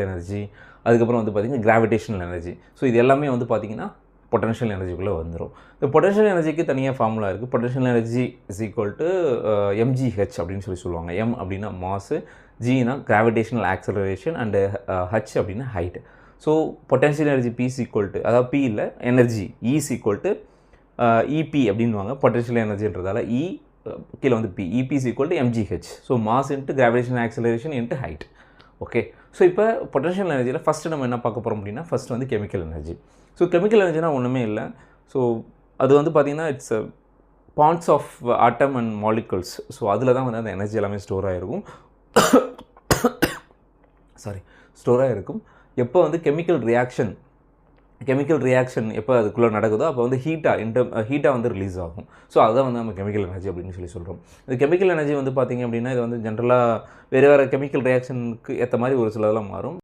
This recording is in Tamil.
எனர்ஜி, அதுக்கப்புறம் வந்து பார்த்திங்கன்னா கிராவிடேஷனல் எனர்ஜி. ஸோ இது எல்லாமே வந்து பார்த்திங்கன்னா பொட்டன்ஷியல் எனர்ஜிக்குள்ளே வந்துடும். இந்த பொட்டன்ஷியல் எனர்ஜிக்கு தனியாக ஃபார்முலா இருக்குது. Potential energy is equal to mgh அப்படின்னு சொல்லுவாங்க. m அப்படின்னா மாஸு, ஜினா கிராவிடேஷனல் ஆக்சலரேஷன் அண்டு ஹச் அப்படின்னா height. So potential energy P is equal to, அதாவது P இல்லை energy E is equal to EP அப்படின்வாங்க. பொட்டன்ஷியல் எனர்ஜின்றதால E கீழே வந்து P, EP is equal to mgh. So mass into gravitational acceleration into height. Okay, so இப்போ பொட்டன்ஷியல் எனர்ஜியில் ஃபஸ்ட்டு நம்ம என்ன பார்க்க போகிறோம் அப்படின்னா, ஃபஸ்ட்டு வந்து கெமிக்கல் எனர்ஜி. ஸோ கெமிக்கல் எனர்ஜினா ஒன்றுமே இல்லை. ஸோ அது வந்து பார்த்திங்கன்னா it's bonds of atom and molecules. So அதில் தான் வந்து அந்த எனர்ஜி எல்லாமே ஸ்டோர் ஆகிருக்கும். ஸ்டோர் ஆகிருக்கும். எப்போ வந்து கெமிக்கல் ரியாக்ஷன் எப்போ அதுக்குள்ளே நடக்குதோ அப்போ வந்து ஹீட்டாக வந்து ரிலீஸ் ஆகும். ஸோ அதுதான் வந்து நம்ம கெமிக்கல் எனர்ஜி அப்படின்னு சொல்கிறோம். இந்த கெமிக்கல் எனர்ஜி வந்து பார்த்திங்க அப்படின்னா இது வந்து ஜென்ரலாக வேறு கெமிக்கல் ரியாக்ஷனுக்கு ஏற்ற மாதிரி ஒரு சிலதெல்லாம் மாறும்.